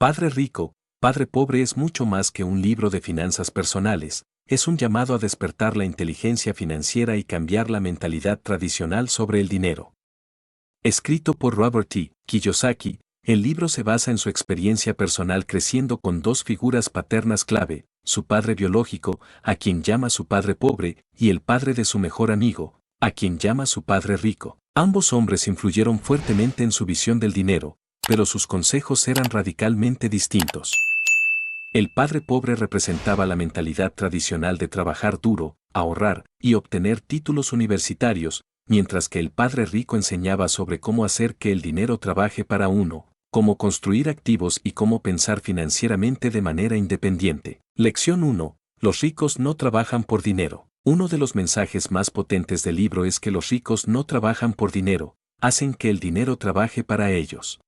Padre Rico, Padre Pobre es mucho más que un libro de finanzas personales, es un llamado a despertar la inteligencia financiera y cambiar la mentalidad tradicional sobre el dinero. Escrito por Robert T. Kiyosaki, el libro se basa en su experiencia personal creciendo con dos figuras paternas clave, su padre biológico, a quien llama su padre pobre, y el padre de su mejor amigo, a quien llama su padre rico. Ambos hombres influyeron fuertemente en su visión del dinero, pero sus consejos eran radicalmente distintos. El padre pobre representaba la mentalidad tradicional de trabajar duro, ahorrar y obtener títulos universitarios, mientras que el padre rico enseñaba sobre cómo hacer que el dinero trabaje para uno, cómo construir activos y cómo pensar financieramente de manera independiente. Lección 1. Los ricos no trabajan por dinero. Uno de los mensajes más potentes del libro es que los ricos no trabajan por dinero, hacen que el dinero trabaje para ellos.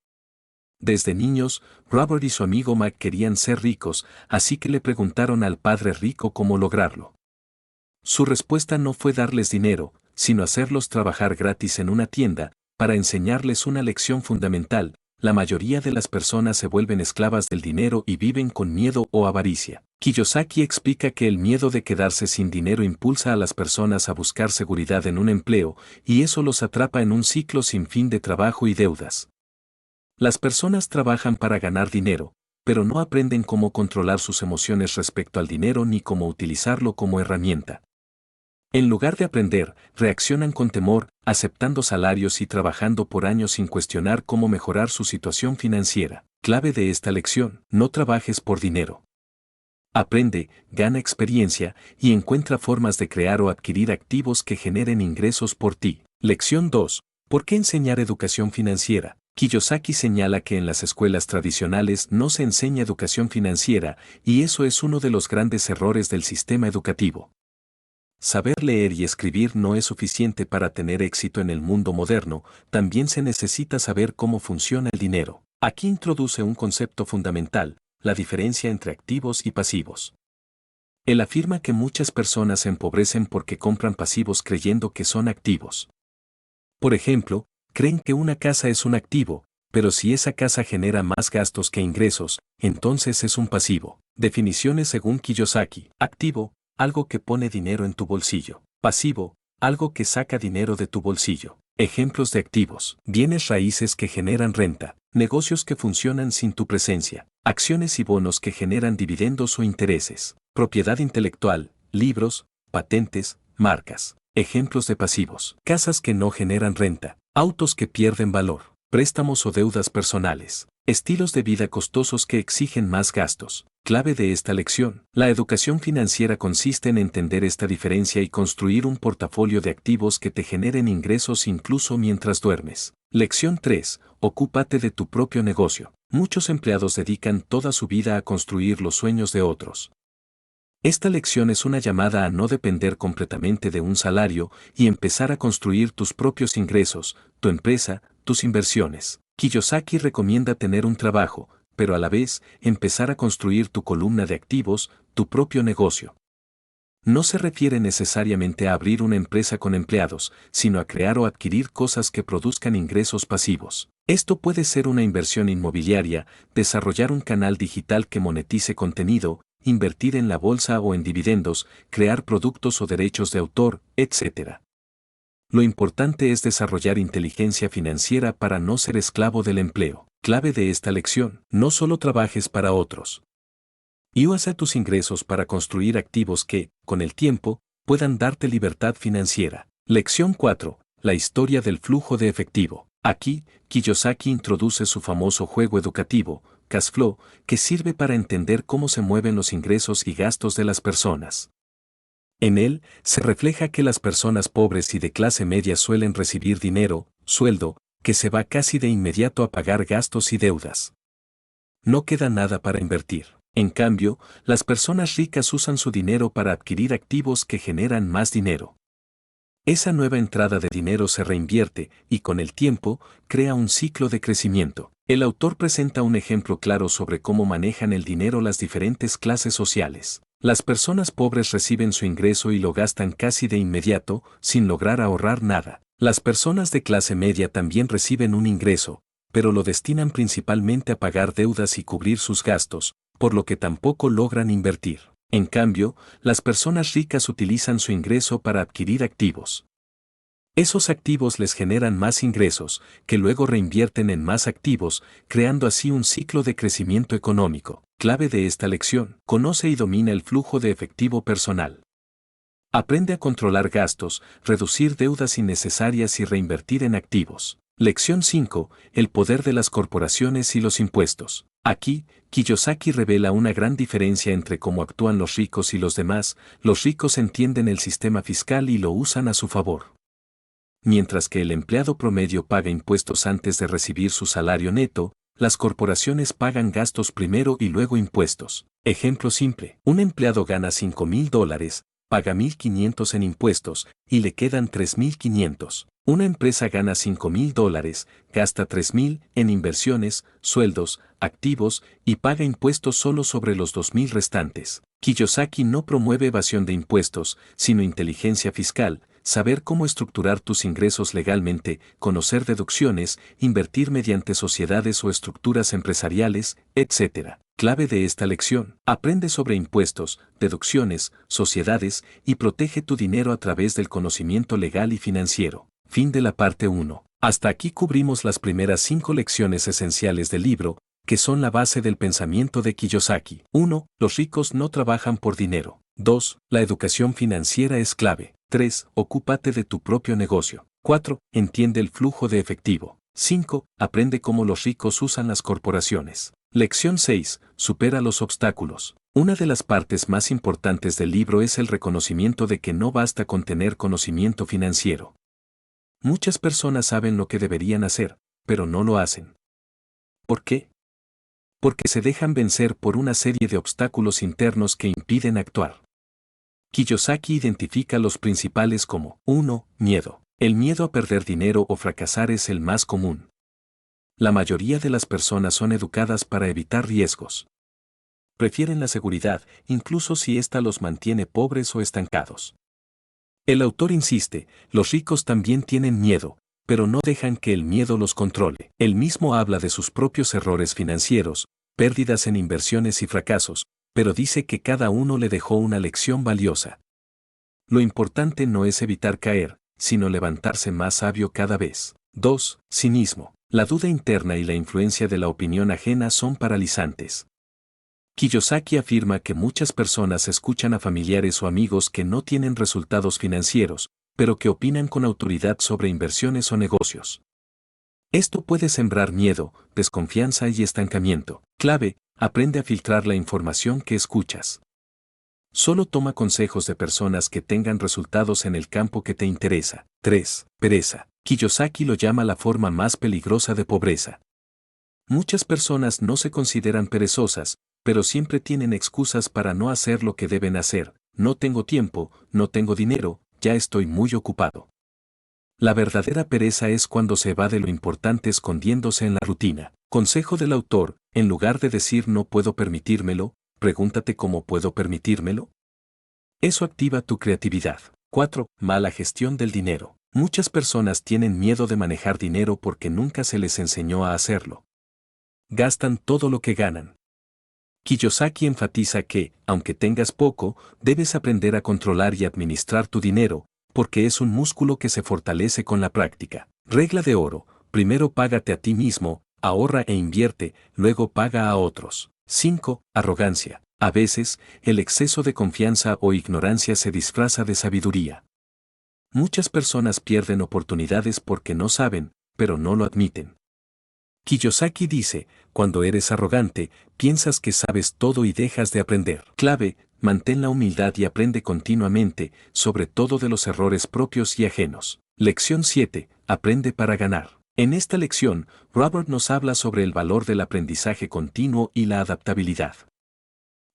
Desde niños, Robert y su amigo Mac querían ser ricos, así que le preguntaron al padre rico cómo lograrlo. Su respuesta no fue darles dinero, sino hacerlos trabajar gratis en una tienda, para enseñarles una lección fundamental: la mayoría de las personas se vuelven esclavas del dinero y viven con miedo o avaricia. Kiyosaki explica que el miedo de quedarse sin dinero impulsa a las personas a buscar seguridad en un empleo, y eso los atrapa en un ciclo sin fin de trabajo y deudas. Las personas trabajan para ganar dinero, pero no aprenden cómo controlar sus emociones respecto al dinero ni cómo utilizarlo como herramienta. En lugar de aprender, reaccionan con temor, aceptando salarios y trabajando por años sin cuestionar cómo mejorar su situación financiera. Clave de esta lección: no trabajes por dinero. Aprende, gana experiencia y encuentra formas de crear o adquirir activos que generen ingresos por ti. Lección 2. ¿Por qué enseñar educación financiera? Kiyosaki señala que en las escuelas tradicionales no se enseña educación financiera, y eso es uno de los grandes errores del sistema educativo. Saber leer y escribir no es suficiente para tener éxito en el mundo moderno, también se necesita saber cómo funciona el dinero. Aquí introduce un concepto fundamental: la diferencia entre activos y pasivos. Él afirma que muchas personas se empobrecen porque compran pasivos creyendo que son activos. Por ejemplo, creen que una casa es un activo, pero si esa casa genera más gastos que ingresos, entonces es un pasivo. Definiciones según Kiyosaki: activo, algo que pone dinero en tu bolsillo. Pasivo, algo que saca dinero de tu bolsillo. Ejemplos de activos: bienes raíces que generan renta, negocios que funcionan sin tu presencia, acciones y bonos que generan dividendos o intereses, propiedad intelectual, libros, patentes, marcas. Ejemplos de pasivos: casas que no generan renta, autos que pierden valor, préstamos o deudas personales, estilos de vida costosos que exigen más gastos. Clave de esta lección: la educación financiera consiste en entender esta diferencia y construir un portafolio de activos que te generen ingresos incluso mientras duermes. Lección 3. Ocúpate de tu propio negocio. Muchos empleados dedican toda su vida a construir los sueños de otros. Esta lección es una llamada a no depender completamente de un salario y empezar a construir tus propios ingresos, tu empresa, tus inversiones. Kiyosaki recomienda tener un trabajo, pero a la vez, empezar a construir tu columna de activos, tu propio negocio. No se refiere necesariamente a abrir una empresa con empleados, sino a crear o adquirir cosas que produzcan ingresos pasivos. Esto puede ser una inversión inmobiliaria, desarrollar un canal digital que monetice contenido, invertir en la bolsa o en dividendos, crear productos o derechos de autor, etc. Lo importante es desarrollar inteligencia financiera para no ser esclavo del empleo. Clave de esta lección: no solo trabajes para otros. Y usa tus ingresos para construir activos que, con el tiempo, puedan darte libertad financiera. Lección 4. La historia del flujo de efectivo. Aquí, Kiyosaki introduce su famoso juego educativo, Cash Flow, que sirve para entender cómo se mueven los ingresos y gastos de las personas. En él, se refleja que las personas pobres y de clase media suelen recibir dinero, sueldo, que se va casi de inmediato a pagar gastos y deudas. No queda nada para invertir. En cambio, las personas ricas usan su dinero para adquirir activos que generan más dinero. Esa nueva entrada de dinero se reinvierte y con el tiempo crea un ciclo de crecimiento. El autor presenta un ejemplo claro sobre cómo manejan el dinero las diferentes clases sociales. Las personas pobres reciben su ingreso y lo gastan casi de inmediato, sin lograr ahorrar nada. Las personas de clase media también reciben un ingreso, pero lo destinan principalmente a pagar deudas y cubrir sus gastos, por lo que tampoco logran invertir. En cambio, las personas ricas utilizan su ingreso para adquirir activos. Esos activos les generan más ingresos, que luego reinvierten en más activos, creando así un ciclo de crecimiento económico. Clave de esta lección: conoce y domina el flujo de efectivo personal. Aprende a controlar gastos, reducir deudas innecesarias y reinvertir en activos. Lección 5. El poder de las corporaciones y los impuestos. Aquí, Kiyosaki revela una gran diferencia entre cómo actúan los ricos y los demás. Los ricos entienden el sistema fiscal y lo usan a su favor. Mientras que el empleado promedio paga impuestos antes de recibir su salario neto, las corporaciones pagan gastos primero y luego impuestos. Ejemplo simple: un empleado gana $5,000, paga $1,500 en impuestos y le quedan $3,500. Una empresa gana $5,000, gasta $3,000 en inversiones, sueldos, activos y paga impuestos solo sobre los $2,000 restantes. Kiyosaki no promueve evasión de impuestos, sino inteligencia fiscal. Saber cómo estructurar tus ingresos legalmente, conocer deducciones, invertir mediante sociedades o estructuras empresariales, etc. Clave de esta lección: aprende sobre impuestos, deducciones, sociedades y protege tu dinero a través del conocimiento legal y financiero. Fin de la parte 1. Hasta aquí cubrimos las primeras 5 lecciones esenciales del libro, que son la base del pensamiento de Kiyosaki. 1. Los ricos no trabajan por dinero. 2. La educación financiera es clave. 3. Ocúpate de tu propio negocio. 4. Entiende el flujo de efectivo. 5. Aprende cómo los ricos usan las corporaciones. Lección 6. Supera los obstáculos. Una de las partes más importantes del libro es el reconocimiento de que no basta con tener conocimiento financiero. Muchas personas saben lo que deberían hacer, pero no lo hacen. ¿Por qué? Porque se dejan vencer por una serie de obstáculos internos que impiden actuar. Kiyosaki identifica los principales como: 1. Miedo. El miedo a perder dinero o fracasar es el más común. La mayoría de las personas son educadas para evitar riesgos. Prefieren la seguridad, incluso si ésta los mantiene pobres o estancados. El autor insiste: los ricos también tienen miedo, pero no dejan que el miedo los controle. Él mismo habla de sus propios errores financieros, pérdidas en inversiones y fracasos, pero dice que cada uno le dejó una lección valiosa. Lo importante no es evitar caer, sino levantarse más sabio cada vez. 2. Cinismo. La duda interna y la influencia de la opinión ajena son paralizantes. Kiyosaki afirma que muchas personas escuchan a familiares o amigos que no tienen resultados financieros, pero que opinan con autoridad sobre inversiones o negocios. Esto puede sembrar miedo, desconfianza y estancamiento. Clave: aprende a filtrar la información que escuchas. Solo toma consejos de personas que tengan resultados en el campo que te interesa. 3. Pereza. Kiyosaki lo llama la forma más peligrosa de pobreza. Muchas personas no se consideran perezosas, pero siempre tienen excusas para no hacer lo que deben hacer. No tengo tiempo, no tengo dinero, ya estoy muy ocupado. La verdadera pereza es cuando se va de lo importante escondiéndose en la rutina. Consejo del autor: en lugar de decir no puedo permitírmelo, pregúntate cómo puedo permitírmelo. Eso activa tu creatividad. 4. Mala gestión del dinero. Muchas personas tienen miedo de manejar dinero porque nunca se les enseñó a hacerlo. Gastan todo lo que ganan. Kiyosaki enfatiza que, aunque tengas poco, debes aprender a controlar y administrar tu dinero, porque es un músculo que se fortalece con la práctica. Regla de oro: primero págate a ti mismo, ahorra e invierte, luego paga a otros. 5. Arrogancia. A veces, el exceso de confianza o ignorancia se disfraza de sabiduría. Muchas personas pierden oportunidades porque no saben, pero no lo admiten. Kiyosaki dice: cuando eres arrogante, piensas que sabes todo y dejas de aprender. Clave: mantén la humildad y aprende continuamente, sobre todo de los errores propios y ajenos. Lección 7. Aprende para ganar. En esta lección, Robert nos habla sobre el valor del aprendizaje continuo y la adaptabilidad.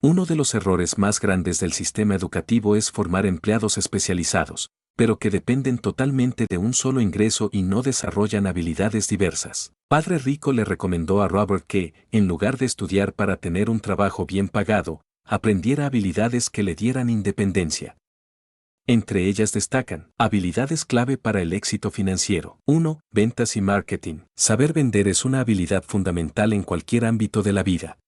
Uno de los errores más grandes del sistema educativo es formar empleados especializados, pero que dependen totalmente de un solo ingreso y no desarrollan habilidades diversas. Padre Rico le recomendó a Robert que, en lugar de estudiar para tener un trabajo bien pagado, aprendiera habilidades que le dieran independencia. Entre ellas destacan habilidades clave para el éxito financiero. 1. Ventas y marketing. Saber vender es una habilidad fundamental en cualquier ámbito de la vida.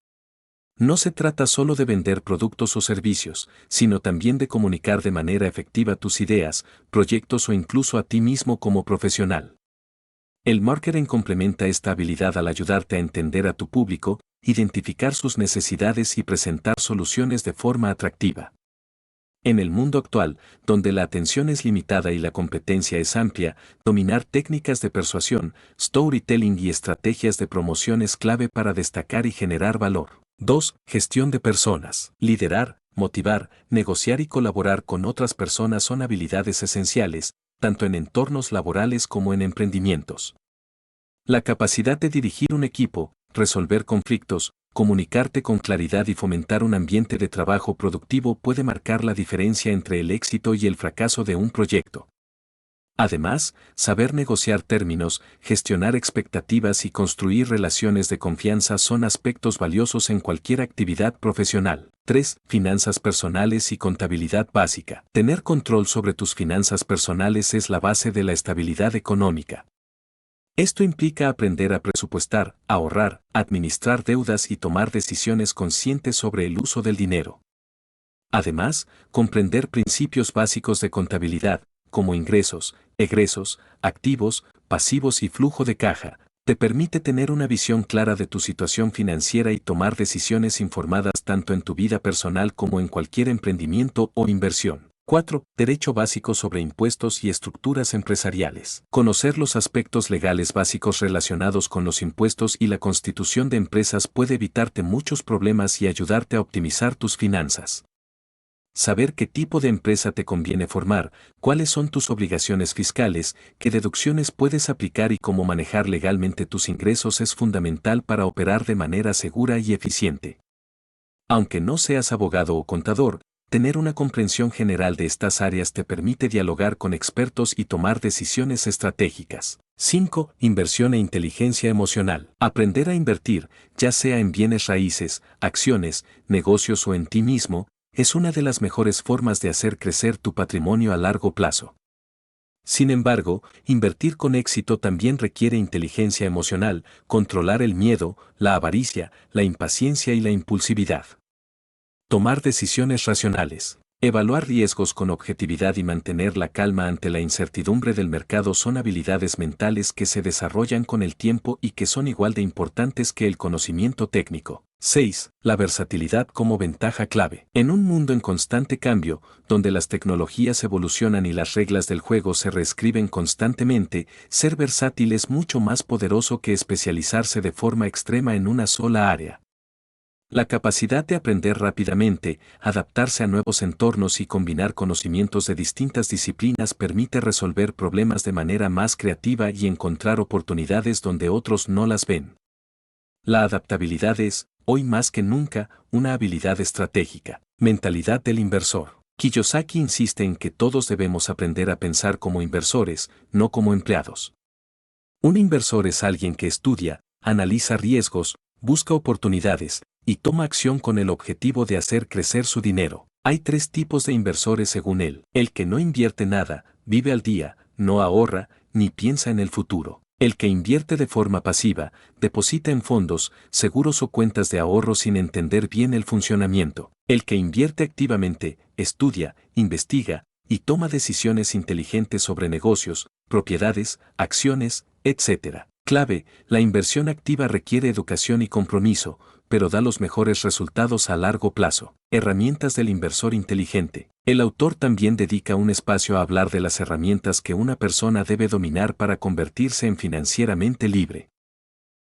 No se trata solo de vender productos o servicios, sino también de comunicar de manera efectiva tus ideas, proyectos o incluso a ti mismo como profesional. El marketing complementa esta habilidad al ayudarte a entender a tu público, identificar sus necesidades y presentar soluciones de forma atractiva. En el mundo actual, donde la atención es limitada y la competencia es amplia, dominar técnicas de persuasión, storytelling y estrategias de promoción es clave para destacar y generar valor. 2. Gestión de personas. Liderar, motivar, negociar y colaborar con otras personas son habilidades esenciales, tanto en entornos laborales como en emprendimientos. La capacidad de dirigir un equipo, resolver conflictos, comunicarte con claridad y fomentar un ambiente de trabajo productivo puede marcar la diferencia entre el éxito y el fracaso de un proyecto. Además, saber negociar términos, gestionar expectativas y construir relaciones de confianza son aspectos valiosos en cualquier actividad profesional. 3. Finanzas personales y contabilidad básica. Tener control sobre tus finanzas personales es la base de la estabilidad económica. Esto implica aprender a presupuestar, ahorrar, administrar deudas y tomar decisiones conscientes sobre el uso del dinero. Además, comprender principios básicos de contabilidad, como ingresos, egresos, activos, pasivos y flujo de caja, te permite tener una visión clara de tu situación financiera y tomar decisiones informadas tanto en tu vida personal como en cualquier emprendimiento o inversión. 4. Derecho básico sobre impuestos y estructuras empresariales. Conocer los aspectos legales básicos relacionados con los impuestos y la constitución de empresas puede evitarte muchos problemas y ayudarte a optimizar tus finanzas. Saber qué tipo de empresa te conviene formar, cuáles son tus obligaciones fiscales, qué deducciones puedes aplicar y cómo manejar legalmente tus ingresos es fundamental para operar de manera segura y eficiente. Aunque no seas abogado o contador, tener una comprensión general de estas áreas te permite dialogar con expertos y tomar decisiones estratégicas. 5. Inversión e inteligencia emocional. Aprender a invertir, ya sea en bienes raíces, acciones, negocios o en ti mismo, es una de las mejores formas de hacer crecer tu patrimonio a largo plazo. Sin embargo, invertir con éxito también requiere inteligencia emocional, controlar el miedo, la avaricia, la impaciencia y la impulsividad. Tomar decisiones racionales. Evaluar riesgos con objetividad y mantener la calma ante la incertidumbre del mercado son habilidades mentales que se desarrollan con el tiempo y que son igual de importantes que el conocimiento técnico. 6. La versatilidad como ventaja clave. En un mundo en constante cambio, donde las tecnologías evolucionan y las reglas del juego se reescriben constantemente, ser versátil es mucho más poderoso que especializarse de forma extrema en una sola área. La capacidad de aprender rápidamente, adaptarse a nuevos entornos y combinar conocimientos de distintas disciplinas permite resolver problemas de manera más creativa y encontrar oportunidades donde otros no las ven. La adaptabilidad es, hoy más que nunca, una habilidad estratégica. Mentalidad del inversor. Kiyosaki insiste en que todos debemos aprender a pensar como inversores, no como empleados. Un inversor es alguien que estudia, analiza riesgos, busca oportunidades, y toma acción con el objetivo de hacer crecer su dinero. Hay 3 tipos de inversores según él. El que no invierte nada, vive al día, no ahorra, ni piensa en el futuro. El que invierte de forma pasiva, deposita en fondos, seguros o cuentas de ahorro sin entender bien el funcionamiento. El que invierte activamente, estudia, investiga, y toma decisiones inteligentes sobre negocios, propiedades, acciones, etc. Clave, la inversión activa requiere educación y compromiso, pero da los mejores resultados a largo plazo. Herramientas del inversor inteligente. El autor también dedica un espacio a hablar de las herramientas que una persona debe dominar para convertirse en financieramente libre.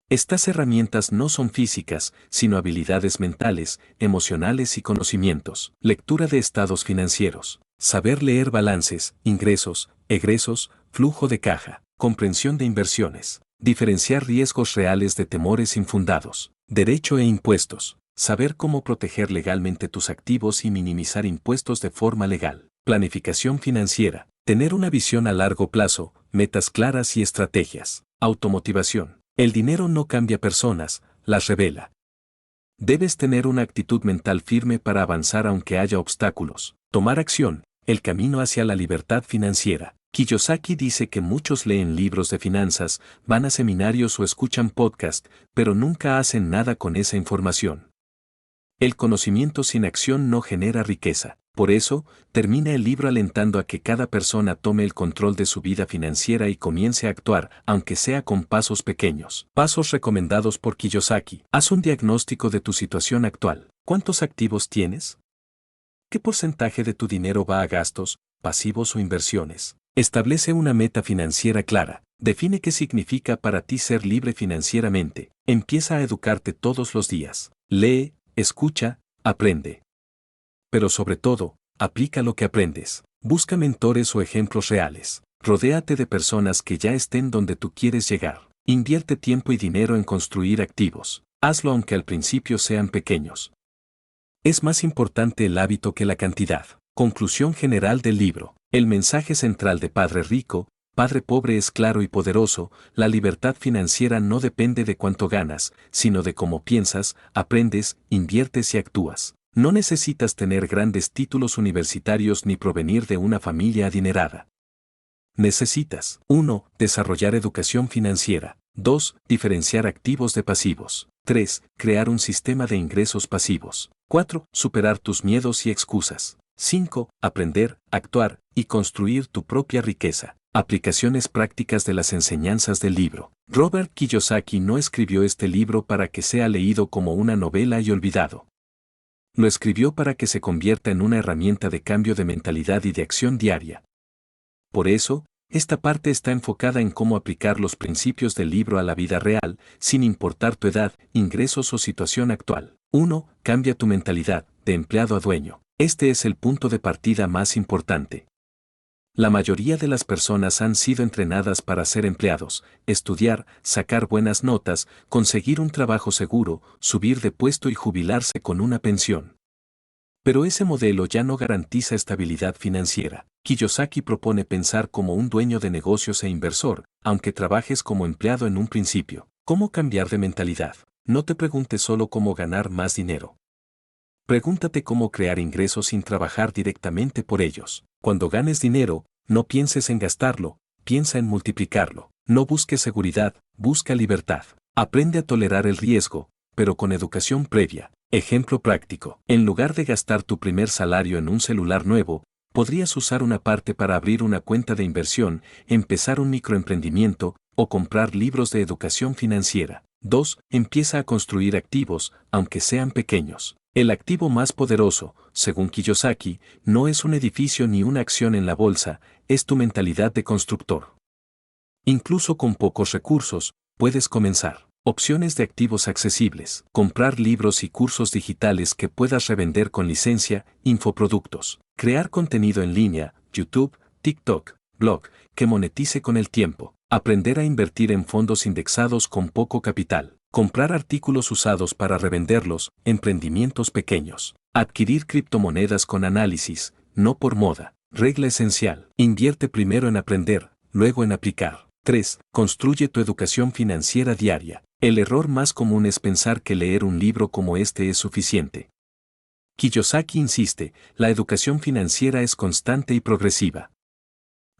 Estas herramientas no son físicas, sino habilidades mentales, emocionales y conocimientos. Lectura de estados financieros. Saber leer balances, ingresos, egresos, flujo de caja, comprensión de inversiones. Diferenciar riesgos reales de temores infundados. Derecho e impuestos. Saber cómo proteger legalmente tus activos y minimizar impuestos de forma legal. Planificación financiera. Tener una visión a largo plazo, metas claras y estrategias. Automotivación. El dinero no cambia personas, las revela. Debes tener una actitud mental firme para avanzar aunque haya obstáculos. Tomar acción. El camino hacia la libertad financiera. Kiyosaki dice que muchos leen libros de finanzas, van a seminarios o escuchan podcasts, pero nunca hacen nada con esa información. El conocimiento sin acción no genera riqueza. Por eso, termina el libro alentando a que cada persona tome el control de su vida financiera y comience a actuar, aunque sea con pasos pequeños. Pasos recomendados por Kiyosaki. Haz un diagnóstico de tu situación actual. ¿Cuántos activos tienes? ¿Qué porcentaje de tu dinero va a gastos, pasivos o inversiones? Establece una meta financiera clara. Define qué significa para ti ser libre financieramente. Empieza a educarte todos los días. Lee, escucha, aprende. Pero sobre todo, aplica lo que aprendes. Busca mentores o ejemplos reales. Rodéate de personas que ya estén donde tú quieres llegar. Invierte tiempo y dinero en construir activos. Hazlo aunque al principio sean pequeños. Es más importante el hábito que la cantidad. Conclusión general del libro. El mensaje central de Padre Rico, Padre Pobre es claro y poderoso. La libertad financiera no depende de cuánto ganas, sino de cómo piensas, aprendes, inviertes y actúas. No necesitas tener grandes títulos universitarios ni provenir de una familia adinerada. Necesitas 1. Desarrollar educación financiera. 2. Diferenciar activos de pasivos. 3. Crear un sistema de ingresos pasivos. 4. Superar tus miedos y excusas. 5. Aprender, actuar y construir tu propia riqueza. Aplicaciones prácticas de las enseñanzas del libro. Robert Kiyosaki no escribió este libro para que sea leído como una novela y olvidado. Lo escribió para que se convierta en una herramienta de cambio de mentalidad y de acción diaria. Por eso, esta parte está enfocada en cómo aplicar los principios del libro a la vida real, sin importar tu edad, ingresos o situación actual. 1. Cambia tu mentalidad, de empleado a dueño. Este es el punto de partida más importante. La mayoría de las personas han sido entrenadas para ser empleados, estudiar, sacar buenas notas, conseguir un trabajo seguro, subir de puesto y jubilarse con una pensión. Pero ese modelo ya no garantiza estabilidad financiera. Kiyosaki propone pensar como un dueño de negocios e inversor, aunque trabajes como empleado en un principio. ¿Cómo cambiar de mentalidad? No te preguntes solo cómo ganar más dinero. Pregúntate cómo crear ingresos sin trabajar directamente por ellos. Cuando ganes dinero, no pienses en gastarlo, piensa en multiplicarlo. No busques seguridad, busca libertad. Aprende a tolerar el riesgo, pero con educación previa. Ejemplo práctico. En lugar de gastar tu primer salario en un celular nuevo, podrías usar una parte para abrir una cuenta de inversión, empezar un microemprendimiento o comprar libros de educación financiera. 2. Empieza a construir activos, aunque sean pequeños. El activo más poderoso, según Kiyosaki, no es un edificio ni una acción en la bolsa, es tu mentalidad de constructor. Incluso con pocos recursos, puedes comenzar. Opciones de activos accesibles. Comprar libros y cursos digitales que puedas revender con licencia, infoproductos. Crear contenido en línea, YouTube, TikTok, blog, que monetice con el tiempo. Aprender a invertir en fondos indexados con poco capital. Comprar artículos usados para revenderlos, emprendimientos pequeños. Adquirir criptomonedas con análisis, no por moda. Regla esencial. Invierte primero en aprender, luego en aplicar. 3. Construye tu educación financiera diaria. El error más común es pensar que leer un libro como este es suficiente. Kiyosaki insiste, la educación financiera es constante y progresiva.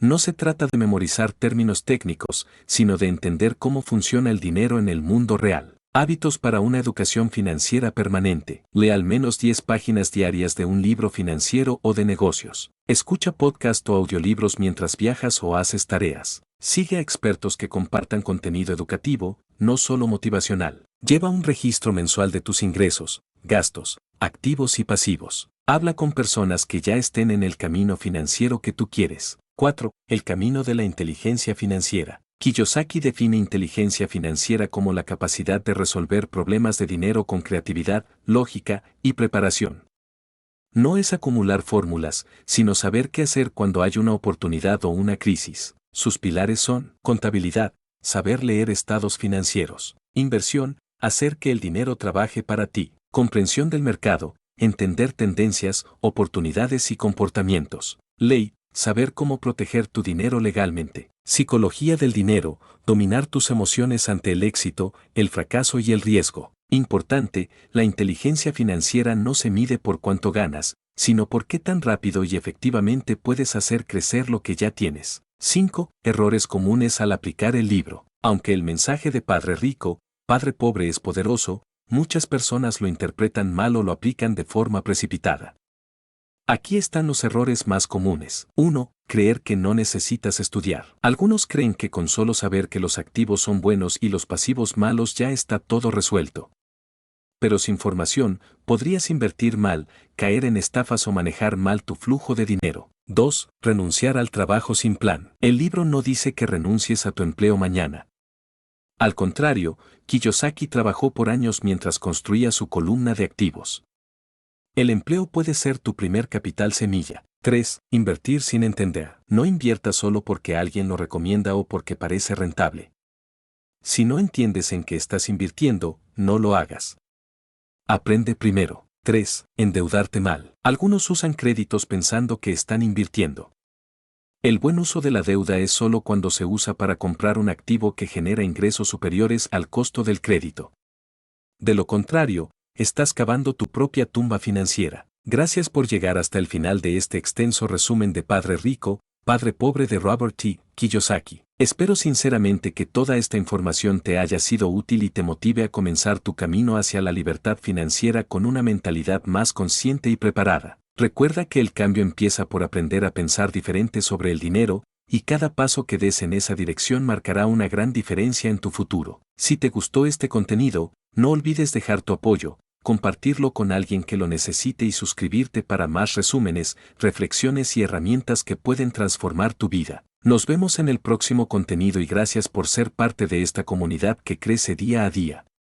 No se trata de memorizar términos técnicos, sino de entender cómo funciona el dinero en el mundo real. Hábitos para una educación financiera permanente. Lee al menos 10 páginas diarias de un libro financiero o de negocios. Escucha podcast o audiolibros mientras viajas o haces tareas. Sigue a expertos que compartan contenido educativo, no solo motivacional. Lleva un registro mensual de tus ingresos, gastos, activos y pasivos. Habla con personas que ya estén en el camino financiero que tú quieres. 4. El camino de la inteligencia financiera. Kiyosaki define inteligencia financiera como la capacidad de resolver problemas de dinero con creatividad, lógica y preparación. No es acumular fórmulas, sino saber qué hacer cuando hay una oportunidad o una crisis. Sus pilares son contabilidad, saber leer estados financieros, inversión, hacer que el dinero trabaje para ti, comprensión del mercado, entender tendencias, oportunidades y comportamientos, ley, saber cómo proteger tu dinero legalmente, psicología del dinero, dominar tus emociones ante el éxito, el fracaso y el riesgo. Importante, la inteligencia financiera no se mide por cuánto ganas, sino por qué tan rápido y efectivamente puedes hacer crecer lo que ya tienes. 5. Errores comunes al aplicar el libro. Aunque el mensaje de Padre Rico, Padre Pobre es poderoso, muchas personas lo interpretan mal o lo aplican de forma precipitada. Aquí están los errores más comunes. 1. Creer que no necesitas estudiar. Algunos creen que con solo saber que los activos son buenos y los pasivos malos ya está todo resuelto. Pero sin formación, podrías invertir mal, caer en estafas o manejar mal tu flujo de dinero. 2. Renunciar al trabajo sin plan. El libro no dice que renuncies a tu empleo mañana. Al contrario, Kiyosaki trabajó por años mientras construía su columna de activos. El empleo puede ser tu primer capital semilla. 3. Invertir sin entender. No inviertas solo porque alguien lo recomienda o porque parece rentable. Si no entiendes en qué estás invirtiendo, no lo hagas. Aprende primero. 3. Endeudarte mal. Algunos usan créditos pensando que están invirtiendo. El buen uso de la deuda es solo cuando se usa para comprar un activo que genera ingresos superiores al costo del crédito. De lo contrario, estás cavando tu propia tumba financiera. Gracias por llegar hasta el final de este extenso resumen de Padre Rico, Padre Pobre de Robert T. Kiyosaki. Espero sinceramente que toda esta información te haya sido útil y te motive a comenzar tu camino hacia la libertad financiera con una mentalidad más consciente y preparada. Recuerda que el cambio empieza por aprender a pensar diferente sobre el dinero, y cada paso que des en esa dirección marcará una gran diferencia en tu futuro. Si te gustó este contenido, no olvides dejar tu apoyo, compartirlo con alguien que lo necesite y suscribirte para más resúmenes, reflexiones y herramientas que pueden transformar tu vida. Nos vemos en el próximo contenido y gracias por ser parte de esta comunidad que crece día a día.